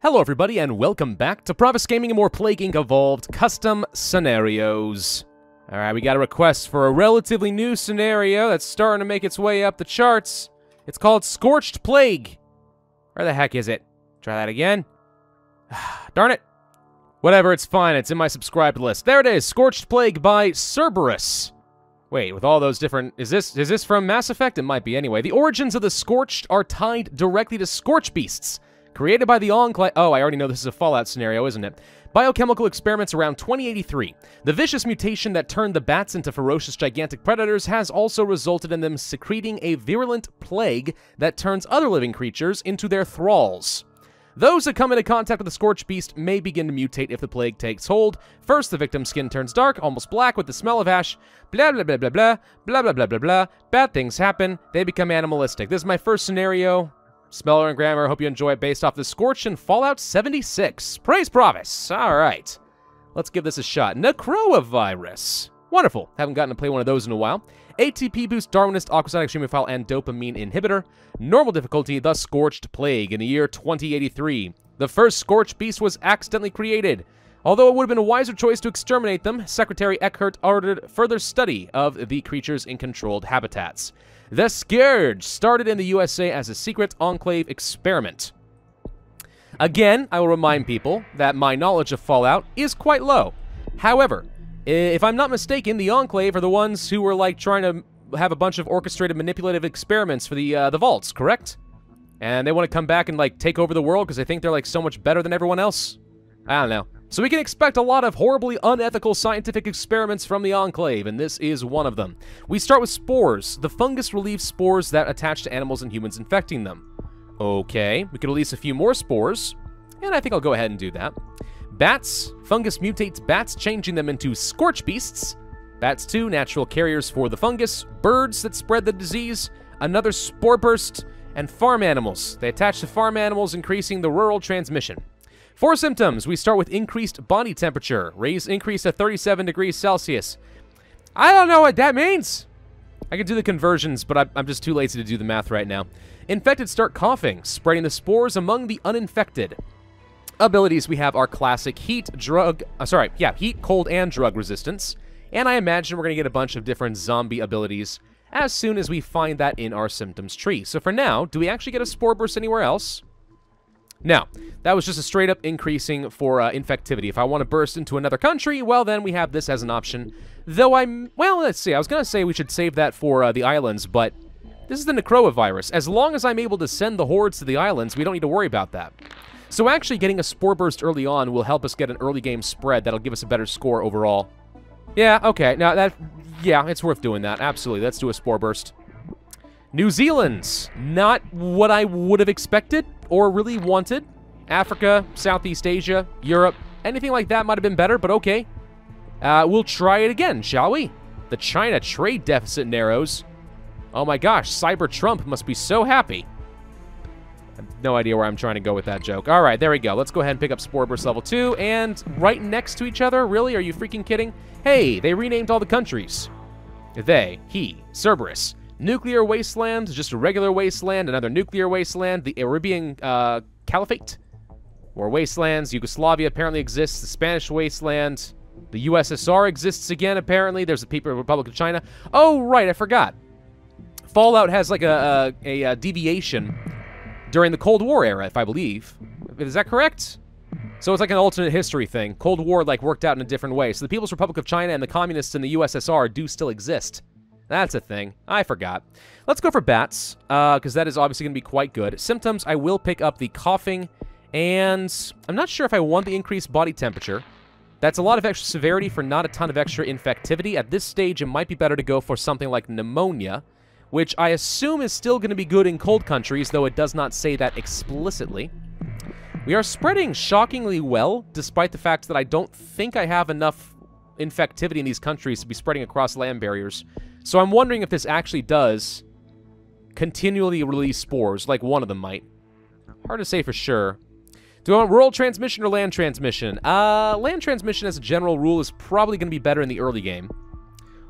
Hello everybody and welcome back to Pravus Gaming and more Plague Inc. Evolved Custom Scenarios. Alright, we got a request for a relatively new scenario that's starting to make its way up the charts. It's called Scorched Plague. Where the heck is it? Try that again. Darn it. Whatever, it's fine. It's in my subscribed list. There it is, Scorched Plague by Cerberus. Wait, with all those different... Is this from Mass Effect? It might be anyway. The origins of the Scorched are tied directly to Scorch Beasts. Created by the Enclave... Oh, I already know this is a Fallout scenario, isn't it? Biochemical experiments around 2083. The vicious mutation that turned the bats into ferocious gigantic predators has also resulted in them secreting a virulent plague that turns other living creatures into their thralls. Those that come into contact with the Scorched Beast may begin to mutate if the plague takes hold. First, the victim's skin turns dark, almost black, with the smell of ash. Blah, blah, blah, blah, blah. Blah, blah, blah, blah, blah. Bad things happen. They become animalistic. This is my first scenario. Speller and grammar, hope you enjoy it, based off the Scorched and Fallout 76. Praise Pravus! Alright. Let's give this a shot. Necroavirus. Wonderful. Haven't gotten to play one of those in a while. ATP boost, Darwinist, Aquatic Extremophile, and Dopamine Inhibitor. Normal difficulty, the Scorched Plague in the year 2083. The first Scorched Beast was accidentally created. Although it would have been a wiser choice to exterminate them, Secretary Eckhart ordered further study of the creatures in controlled habitats. The Scourge started in the USA as a secret Enclave experiment. Again, I will remind people that my knowledge of Fallout is quite low. However, if I'm not mistaken, the Enclave are the ones who were, like, trying to have a bunch of orchestrated manipulative experiments for the vaults, correct? And they want to come back and, like, take over the world because they think they're, like, so much better than everyone else? I don't know. So we can expect a lot of horribly unethical scientific experiments from the Enclave, and this is one of them. We start with spores. The fungus relieves spores that attach to animals and humans infecting them. Okay, we can release a few more spores, and I think I'll go ahead and do that. Bats. Fungus mutates bats, changing them into Scorch Beasts. Bats, too, natural carriers for the fungus. Birds that spread the disease. Another spore burst. And farm animals. They attach to farm animals, increasing the rural transmission. 4 symptoms. We start with increased body temperature. Increase to 37 degrees Celsius. I don't know what that means. I can do the conversions, but I'm just too lazy to do the math right now. Infected start coughing, spreading the spores among the uninfected. Abilities we have are classic heat, heat, cold, and drug resistance. And I imagine we're going to get a bunch of different zombie abilities as soon as we find that in our symptoms tree. So for now, do we actually get a spore burst anywhere else? No, that was just a straight-up increasing for infectivity. If I want to burst into another country, well, then we have this as an option. Though well, let's see. I was going to say we should save that for the islands, but this is the Necroavirus. As long as I'm able to send the hordes to the islands, we don't need to worry about that. So actually getting a Spore Burst early on will help us get an early game spread that'll give us a better score overall. Yeah, okay. Now, yeah, it's worth doing that. Absolutely. Let's do a Spore Burst. New Zealand. Not what I would have expected or really wanted. Africa, Southeast Asia, Europe, anything like that might have been better, but okay. We'll try it again, shall we? The China trade deficit narrows. Oh my gosh, Cyber Trump must be so happy. I have no idea where I'm trying to go with that joke. All right, there we go. Let's go ahead and pick up Spore Burst level 2, and right next to each other? Really? Are you freaking kidding? Hey, they renamed all the countries. They, he, Cerberus. Nuclear wasteland, just a regular wasteland, another nuclear wasteland, the Arabian Caliphate, more wastelands, Yugoslavia apparently exists, the Spanish wasteland, the USSR exists again apparently, there's the People's Republic of China. Oh, right, I forgot. Fallout has like a deviation during the Cold War era, if I believe. Is that correct? So it's like an alternate history thing. Cold War like worked out in a different way. So the People's Republic of China and the communists in the USSR do still exist. That's a thing. I forgot. Let's go for bats, because that is obviously going to be quite good. Symptoms, I will pick up the coughing, and I'm not sure if I want the increased body temperature. That's a lot of extra severity for not a ton of extra infectivity. At this stage, it might be better to go for something like pneumonia, which I assume is still going to be good in cold countries, though it does not say that explicitly. We are spreading shockingly well, despite the fact that I don't think I have enough infectivity in these countries to be spreading across land barriers. So I'm wondering if this actually does continually release spores, like one of them might. Hard to say for sure. Do I want rural transmission or land transmission? Land transmission as a general rule is probably going to be better in the early game.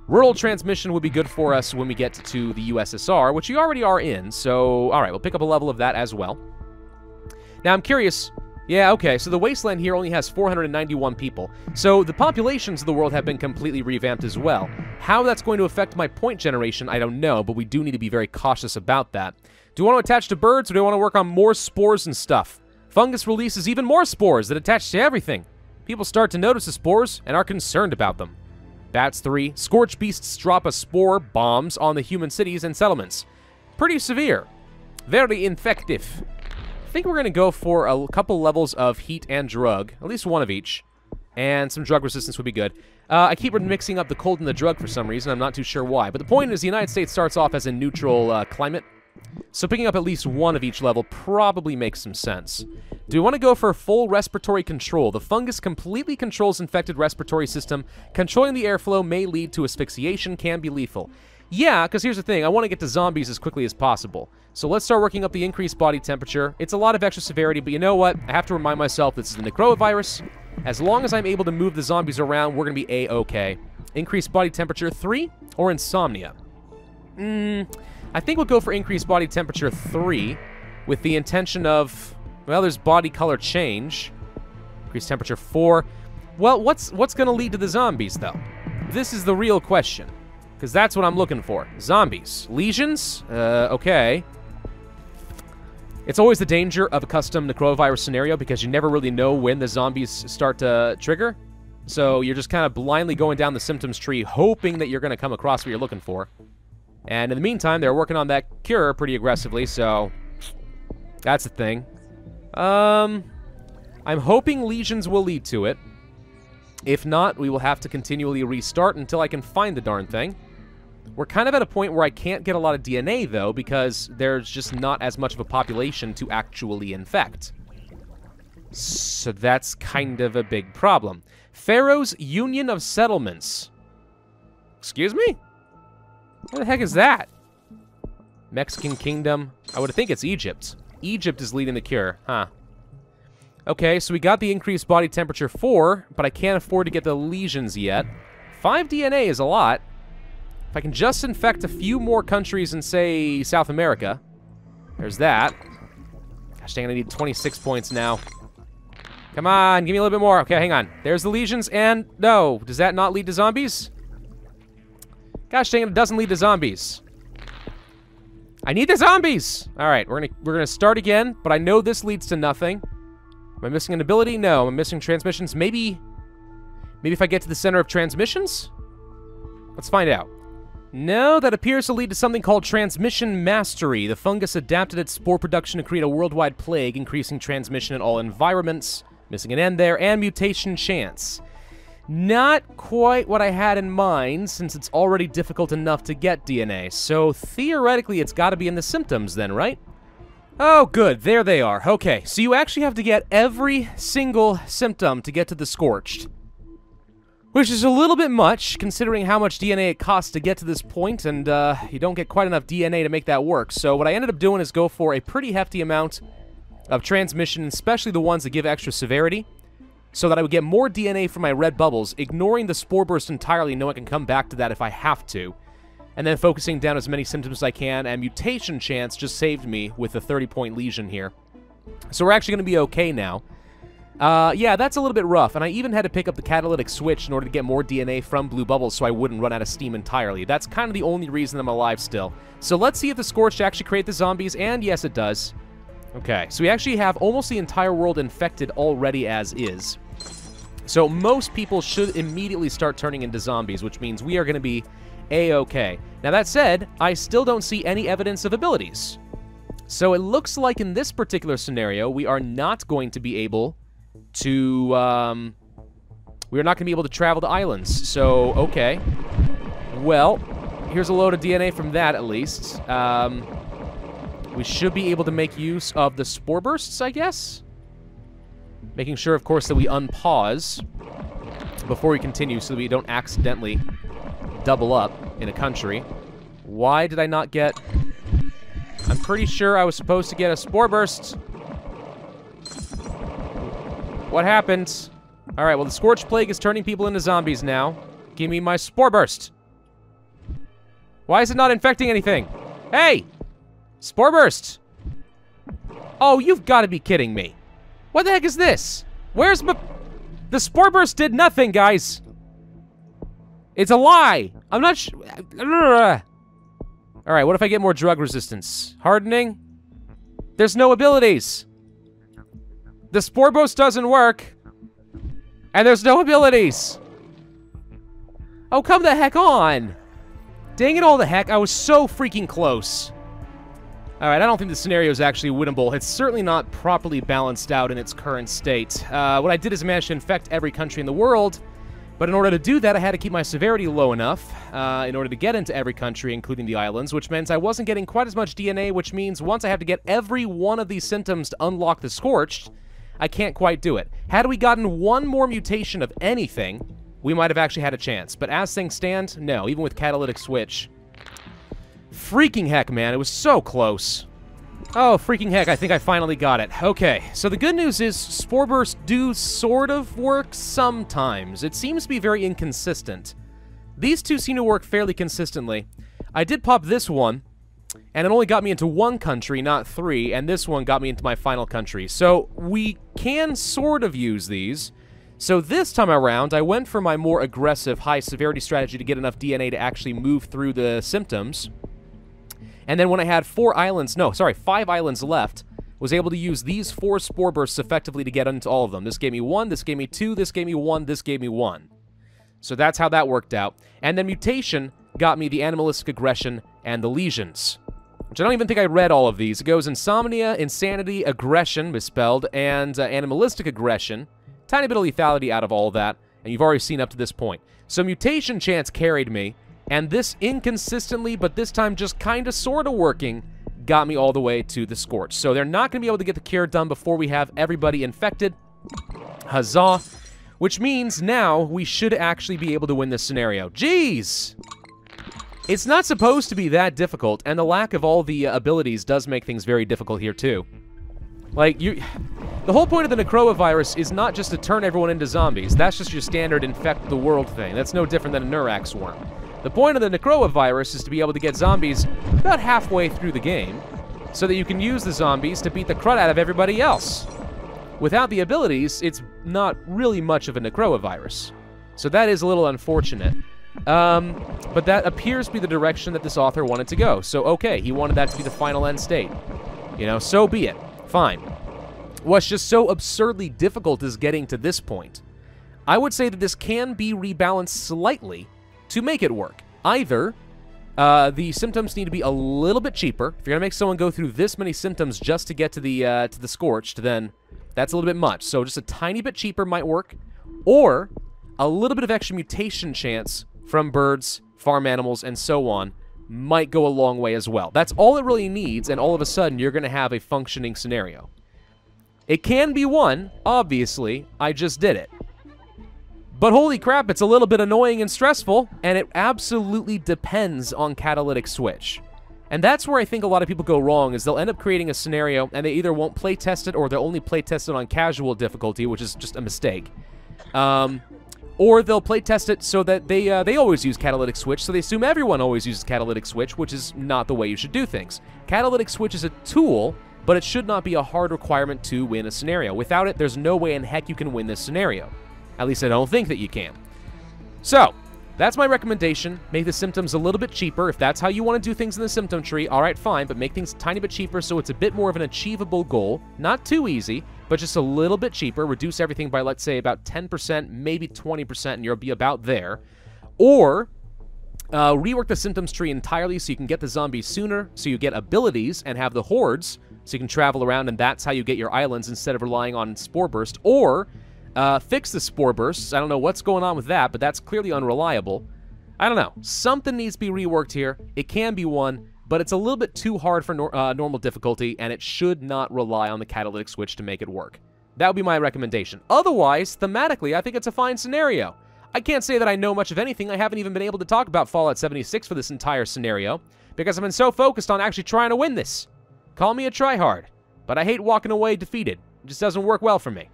Rural transmission would be good for us when we get to the USSR, which we already are in, so alright, we'll pick up a level of that as well. Now I'm curious, Yeah, okay, so the wasteland here only has 491 people. So the populations of the world have been completely revamped as well. How that's going to affect my point generation, I don't know, but we do need to be very cautious about that. Do I want to attach to birds, or do I want to work on more spores and stuff? Fungus releases even more spores that attach to everything. People start to notice the spores and are concerned about them. Bats 3. Scorched beasts drop a spore bombs on the human cities and settlements. Pretty severe. Very infective. I think we're going to go for a couple levels of heat and drug. At least one of each. And some drug resistance would be good. I keep mixing up the cold and the drug for some reason. I'm not too sure why. But the point is the United States starts off as a neutral climate. So picking up at least one of each level probably makes some sense. Do we want to go for full respiratory control? The fungus completely controls infected respiratory system. Controlling the airflow may lead to asphyxiation, can be lethal. Yeah, because here's the thing. I want to get to zombies as quickly as possible. So let's start working up the increased body temperature. It's a lot of extra severity, but you know what? I have to remind myself this is the necrovirus. As long as I'm able to move the zombies around, we're going to be A-okay. Increased body temperature 3 or insomnia? I think we'll go for increased body temperature 3 with the intention of, well, there's body color change. Increased temperature 4. Well, what's going to lead to the zombies, though? This is the real question. Because that's what I'm looking for. Zombies. Lesions? Okay. It's always the danger of a custom necrovirus scenario because you never really know when the zombies start to trigger. So you're just kind of blindly going down the symptoms tree, hoping that you're going to come across what you're looking for. And in the meantime, they're working on that cure pretty aggressively, so that's the thing. I'm hoping lesions will lead to it. If not, we will have to continually restart until I can find the darn thing. We're kind of at a point where I can't get a lot of DNA, though, because there's just not as much of a population to actually infect. So that's kind of a big problem. Pharaoh's Union of Settlements. Excuse me? What the heck is that? Mexican Kingdom. I would think it's Egypt. Egypt is leading the cure, huh? Okay, so we got the increased body temperature 4, but I can't afford to get the lesions yet. 5 DNA is a lot. If I can just infect a few more countries in, say, South America. There's that. Gosh dang, I need 26 points now. Come on, give me a little bit more. Okay, hang on. There's the lesions, and no. Does that not lead to zombies? Gosh dang it doesn't lead to zombies. I need the zombies! Alright, we're gonna start again, but I know this leads to nothing. Am I missing an ability? No. Am I missing transmissions? Maybe if I get to the center of transmissions? Let's find out. No, that appears to lead to something called transmission mastery. The fungus adapted its spore production to create a worldwide plague, increasing transmission in all environments. Missing an end there, and mutation chance. Not quite what I had in mind, since it's already difficult enough to get DNA. So theoretically, it's got to be in the symptoms then, right? Oh, good. There they are. Okay, so you actually have to get every single symptom to get to the Scorched. Which is a little bit much, considering how much DNA it costs to get to this point, and you don't get quite enough DNA to make that work. So what I ended up doing is go for a pretty hefty amount of transmission, especially the ones that give extra severity, so that I would get more DNA from my red bubbles, ignoring the spore burst entirely, knowing I can come back to that if I have to. And then focusing down as many symptoms as I can, and mutation chance just saved me with a 30-point lesion here. So we're actually going to be okay now. Yeah, that's a little bit rough, and I even had to pick up the catalytic switch in order to get more DNA from blue bubbles so I wouldn't run out of steam entirely. That's kind of the only reason I'm alive still. So let's see if the Scorched actually create the zombies, and yes, it does. Okay, so we actually have almost the entire world infected already as is. So most people should immediately start turning into zombies, which means we are going to be A-okay. Now that said, I still don't see any evidence of abilities. So it looks like in this particular scenario, we are not going to be able to, we are not going to be able to travel to islands. So, okay. Well, here's a load of DNA from that, at least. We should be able to make use of the spore bursts, I guess? Making sure, of course, that we unpause before we continue so that we don't accidentally double up in a country. Why did I not get... I'm pretty sure I was supposed to get a spore burst. What happened? Alright, well, the Scorched Plague is turning people into zombies now. Give me my spore burst. Why is it not infecting anything? Hey! Spore burst! Oh, you've got to be kidding me. What the heck is this? Where's my... The Spore Burst did nothing, guys. It's a lie. I'm not Alright, what if I get more drug resistance? Hardening? There's no abilities. The Spore Burst doesn't work. And there's no abilities. Oh, come the heck on. Dang it all the heck, I was so freaking close. Alright, I don't think the scenario is actually winnable. It's certainly not properly balanced out in its current state. What I did is manage to infect every country in the world, but in order to do that, I had to keep my severity low enough in order to get into every country, including the islands, which meant I wasn't getting quite as much DNA, which means once I have to get every one of these symptoms to unlock the Scorched, I can't quite do it. Had we gotten one more mutation of anything, we might have actually had a chance. But as things stand, no, even with Catalytic Switch. Freaking heck, man, it was so close. Oh, freaking heck, I think I finally got it. Okay, so the good news is Spore Bursts do sort of work sometimes. It seems to be very inconsistent. These two seem to work fairly consistently. I did pop this one, and it only got me into one country, not 3, and this one got me into my final country. So we can sort of use these. So this time around, I went for my more aggressive, high-severity strategy to get enough DNA to actually move through the symptoms. And then when I had 5 islands left, was able to use these 4 Spore Bursts effectively to get into all of them. This gave me 1, this gave me 2, this gave me 1, this gave me 1. So that's how that worked out. And then Mutation got me the Animalistic Aggression and the Lesions, which I don't even think I read all of these. It goes Insomnia, Insanity, Aggression, misspelled, and Animalistic Aggression. Tiny bit of lethality out of all of that, and you've already seen up to this point. So Mutation Chance carried me, and this inconsistently, but this time just kinda sorta working, got me all the way to the Scorch. So they're not gonna be able to get the cure done before we have everybody infected. Huzzah. Which means now we should actually be able to win this scenario. Jeez! It's not supposed to be that difficult, and the lack of all the abilities does make things very difficult here too. Like, the whole point of the Necroa is not just to turn everyone into zombies. That's just your standard infect the world thing. That's no different than a Neurax worm. The point of the Necroa is to be able to get zombies about halfway through the game, so that you can use the zombies to beat the crud out of everybody else. Without the abilities, it's not really much of a Necroa. So that is a little unfortunate. But that appears to be the direction that this author wanted to go. So okay, he wanted that to be the final end state. You know, so be it. Fine. What's just so absurdly difficult is getting to this point. I would say that this can be rebalanced slightly to make it work. Either the symptoms need to be a little bit cheaper. If you're gonna make someone go through this many symptoms just to get to the Scorched, then that's a little bit much. So just a tiny bit cheaper might work, or a little bit of extra mutation chance from birds, farm animals, and so on might go a long way as well. That's all it really needs, and all of a sudden you're gonna have a functioning scenario. It can be won, obviously. I just did it. But holy crap, it's a little bit annoying and stressful, and it absolutely depends on Catalytic Switch. And that's where I think a lot of people go wrong, is they'll end up creating a scenario, and they either won't play test it, or they'll only play test it on casual difficulty, which is just a mistake. Or they'll play test it so that they always use Catalytic Switch, so they assume everyone always uses Catalytic Switch, which is not the way you should do things. Catalytic Switch is a tool, but it should not be a hard requirement to win a scenario. Without it, there's no way in heck you can win this scenario. At least I don't think that you can. So, that's my recommendation. Make the symptoms a little bit cheaper. If that's how you want to do things in the symptom tree, alright, fine, but make things a tiny bit cheaper so it's a bit more of an achievable goal. Not too easy, but just a little bit cheaper. Reduce everything by, let's say, about 10%, maybe 20%, and you'll be about there. Or rework the symptoms tree entirely so you can get the zombies sooner, so you get abilities and have the hordes, so you can travel around, and that's how you get your islands instead of relying on Spore Burst. Or fix the Spore Bursts. I don't know what's going on with that, but that's clearly unreliable. I don't know. Something needs to be reworked here. It can be won, but it's a little bit too hard for normal difficulty, and it should not rely on the Catalytic Switch to make it work. That would be my recommendation. Otherwise, thematically, I think it's a fine scenario. I can't say that I know much of anything. I haven't even been able to talk about Fallout 76 for this entire scenario, because I've been so focused on actually trying to win this. Call me a tryhard, but I hate walking away defeated. It just doesn't work well for me.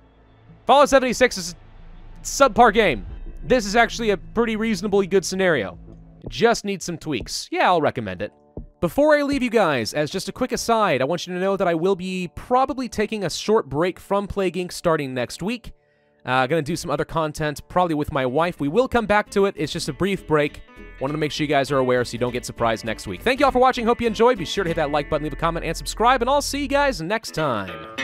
Fallout 76 is a subpar game. This is actually a pretty reasonably good scenario. It just needs some tweaks. Yeah, I'll recommend it. Before I leave you guys, as just a quick aside, I want you to know that I will be probably taking a short break from Plague Inc. starting next week. Gonna do some other content, probably with my wife. We will come back to it. It's just a brief break. Wanted to make sure you guys are aware so you don't get surprised next week. Thank you all for watching. Hope you enjoyed. Be sure to hit that like button, leave a comment, and subscribe, and I'll see you guys next time.